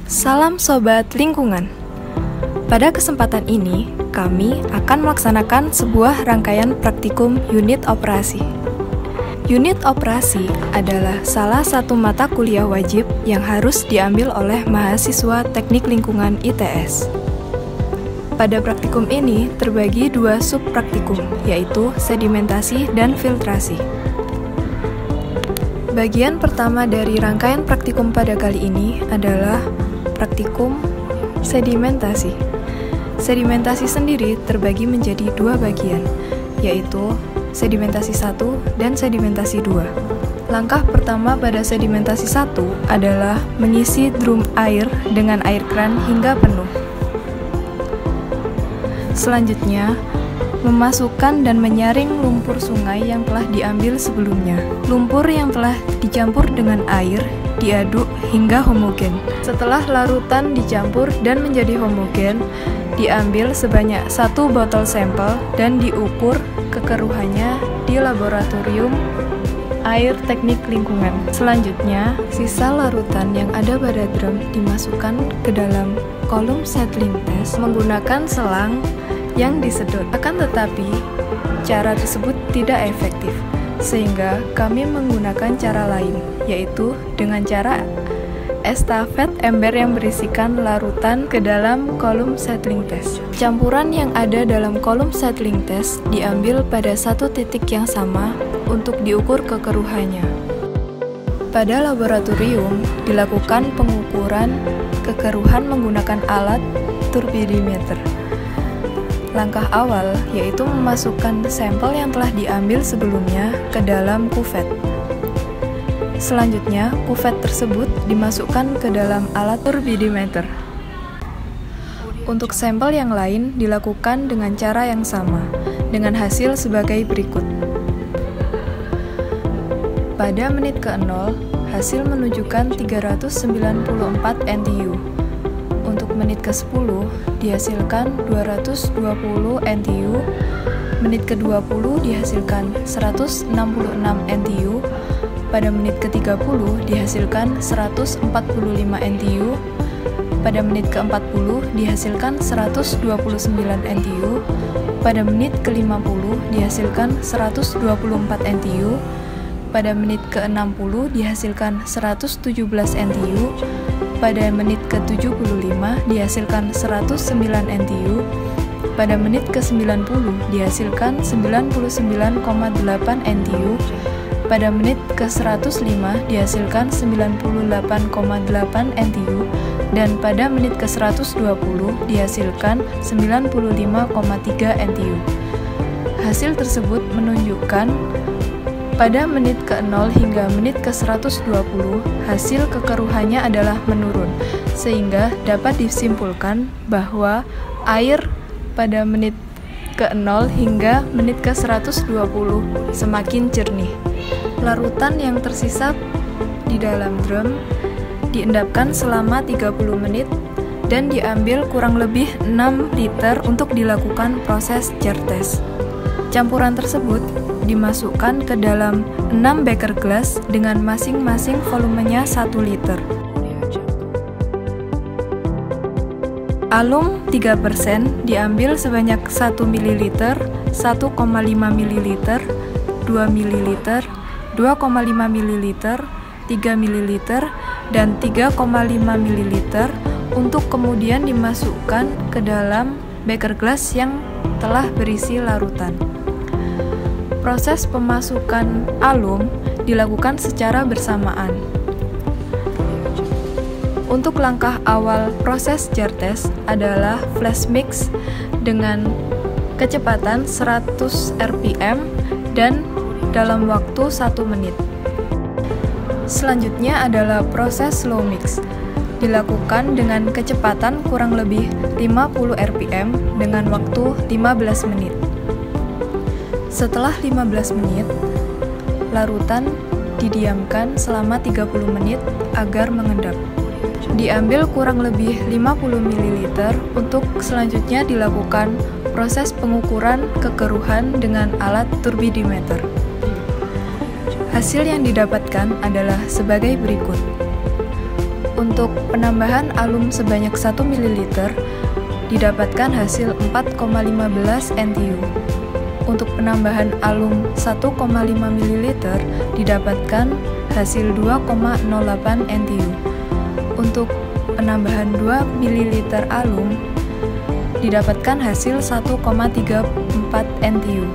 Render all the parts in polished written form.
Salam Sobat Lingkungan. Pada kesempatan ini, kami akan melaksanakan sebuah rangkaian praktikum unit operasi. Unit operasi adalah salah satu mata kuliah wajib yang harus diambil oleh mahasiswa Teknik Lingkungan ITS. Pada praktikum ini terbagi dua subpraktikum, yaitu sedimentasi dan filtrasi. Bagian pertama dari rangkaian praktikum pada kali ini adalah praktikum sedimentasi. Sedimentasi sendiri terbagi menjadi dua bagian, yaitu sedimentasi 1 dan sedimentasi 2. Langkah pertama pada sedimentasi 1 adalah mengisi drum air dengan air keran hingga penuh. Selanjutnya, memasukkan dan menyaring lumpur sungai yang telah diambil sebelumnya. Lumpur yang telah dicampur dengan air diaduk hingga homogen. Setelah larutan dicampur dan menjadi homogen, diambil sebanyak 1 botol sampel dan diukur kekeruhannya di laboratorium air teknik lingkungan. Selanjutnya, sisa larutan yang ada pada drum dimasukkan ke dalam kolom settling test menggunakan selang yang disedot. Akan tetapi, cara tersebut tidak efektif, sehingga kami menggunakan cara lain, yaitu dengan cara estafet ember yang berisikan larutan ke dalam kolom settling test. Campuran yang ada dalam kolom settling test diambil pada satu titik yang sama untuk diukur kekeruhannya. Pada laboratorium, dilakukan pengukuran kekeruhan menggunakan alat turbidimeter. Langkah awal yaitu memasukkan sampel yang telah diambil sebelumnya ke dalam kuvet. Selanjutnya, kuvet tersebut dimasukkan ke dalam alat turbidimeter. Untuk sampel yang lain dilakukan dengan cara yang sama, dengan hasil sebagai berikut. Pada menit ke-0, hasil menunjukkan 394 NTU. Untuk menit ke-10 dihasilkan 220 NTU, menit ke-20 dihasilkan 166 NTU, pada menit ke-30 dihasilkan 145 NTU, pada menit ke-40 dihasilkan 129 NTU, pada menit ke-50 dihasilkan 124 NTU, pada menit ke-60 dihasilkan 117 NTU, pada menit ke-75 dihasilkan 109 NTU, pada menit ke-90 dihasilkan 99,8 NTU, pada menit ke-105 dihasilkan 98,8 NTU, dan pada menit ke-120 dihasilkan 95,3 NTU. Hasil tersebut menunjukkan pada menit ke-0 hingga menit ke-120, hasil kekeruhannya adalah menurun, sehingga dapat disimpulkan bahwa air pada menit ke-0 hingga menit ke-120 semakin jernih. Larutan yang tersisa di dalam drum diendapkan selama 30 menit dan diambil kurang lebih 6 liter untuk dilakukan proses jar test. Campuran tersebut dimasukkan ke dalam 6 beker gelas dengan masing-masing volumenya 1 liter. Alum 3% diambil sebanyak 1 ml, 1,5 ml, 2 ml, 2,5 ml, 3 ml, dan 3,5 ml untuk kemudian dimasukkan ke dalam beker gelas yang telah berisi larutan. Proses pemasukan alum dilakukan secara bersamaan. Untuk langkah awal proses jar test adalah flash mix dengan kecepatan 100 rpm dan dalam waktu 1 menit. Selanjutnya adalah proses slow mix, dilakukan dengan kecepatan kurang lebih 50 rpm dengan waktu 15 menit. Setelah 15 menit, larutan didiamkan selama 30 menit agar mengendap. Diambil kurang lebih 50 ml untuk selanjutnya dilakukan proses pengukuran kekeruhan dengan alat turbidimeter. Hasil yang didapatkan adalah sebagai berikut. Untuk penambahan alum sebanyak 1 ml didapatkan hasil 4,15 NTU. Untuk penambahan alum 1,5 ml didapatkan hasil 2,08 NTU. Untuk penambahan 2 ml alum didapatkan hasil 1,34 NTU.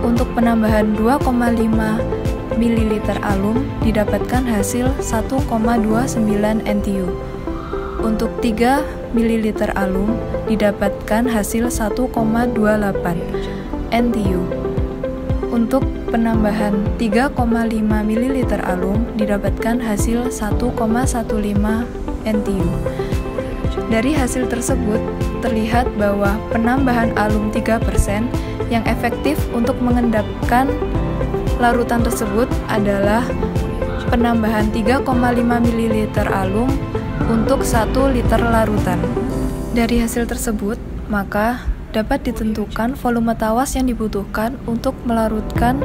Untuk penambahan 2,5 ml alum didapatkan hasil 1,29 NTU. Untuk 3 ml alum didapatkan hasil 1,28 NTU. Untuk penambahan 3,5 ml alum didapatkan hasil 1,15 NTU. Dari hasil tersebut terlihat bahwa penambahan alum 3% yang efektif untuk mengendapkan larutan tersebut adalah penambahan 3,5 ml alum untuk 1 liter larutan. Dari hasil tersebut, maka dapat ditentukan volume tawas yang dibutuhkan untuk melarutkan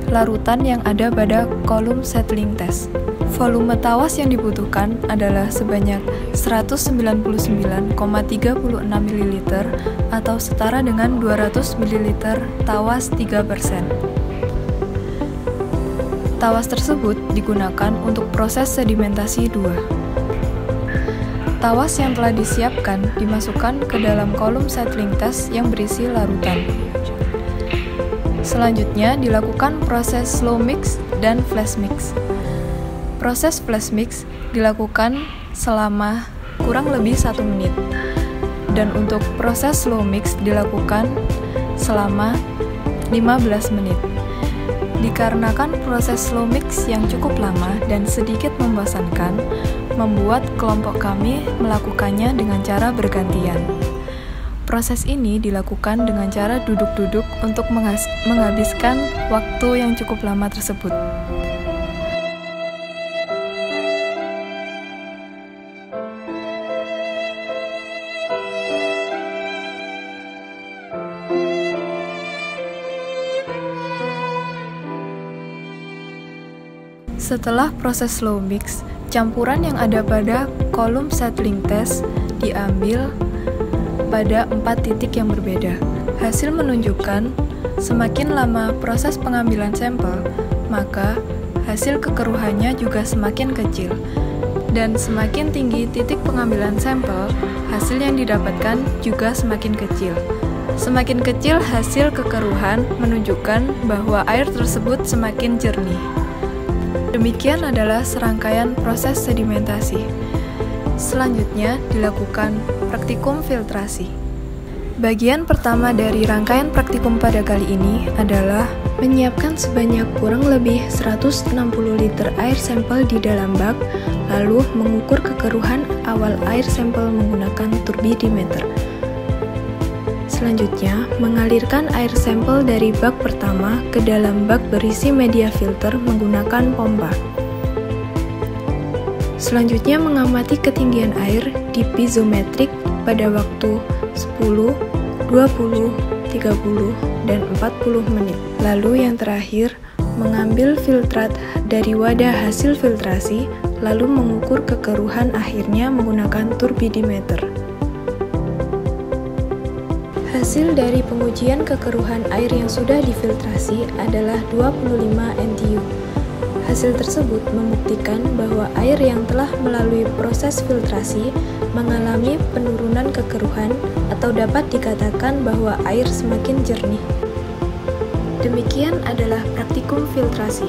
larutan yang ada pada kolom settling test. Volume tawas yang dibutuhkan adalah sebanyak 199,36 ml atau setara dengan 200 ml tawas 3%. Tawas tersebut digunakan untuk proses sedimentasi 2. Tawas yang telah disiapkan dimasukkan ke dalam kolom settling test yang berisi larutan. Selanjutnya dilakukan proses slow mix dan flash mix. Proses flash mix dilakukan selama kurang lebih 1 menit, dan untuk proses slow mix dilakukan selama 15 menit. Dikarenakan proses slow mix yang cukup lama dan sedikit membosankan, membuat kelompok kami melakukannya dengan cara bergantian. Proses ini dilakukan dengan cara duduk-duduk untuk menghabiskan waktu yang cukup lama tersebut. Setelah proses slow mix, campuran yang ada pada kolom settling test diambil pada 4 titik yang berbeda. Hasil menunjukkan semakin lama proses pengambilan sampel, maka hasil kekeruhannya juga semakin kecil. Dan semakin tinggi titik pengambilan sampel, hasil yang didapatkan juga semakin kecil. Semakin kecil hasil kekeruhan menunjukkan bahwa air tersebut semakin jernih. Demikian adalah serangkaian proses sedimentasi. Selanjutnya dilakukan praktikum filtrasi. Bagian pertama dari rangkaian praktikum pada kali ini adalah menyiapkan sebanyak kurang lebih 160 liter air sampel di dalam bak, lalu mengukur kekeruhan awal air sampel menggunakan turbidimeter. Selanjutnya, mengalirkan air sampel dari bak pertama ke dalam bak berisi media filter menggunakan pompa. Selanjutnya, mengamati ketinggian air di piezometrik pada waktu 10, 20, 30, dan 40 menit. Lalu yang terakhir, mengambil filtrat dari wadah hasil filtrasi, lalu mengukur kekeruhan akhirnya menggunakan turbidimeter. Hasil dari pengujian kekeruhan air yang sudah difiltrasi adalah 25 NTU. Hasil tersebut membuktikan bahwa air yang telah melalui proses filtrasi mengalami penurunan kekeruhan atau dapat dikatakan bahwa air semakin jernih. Demikian adalah praktikum filtrasi.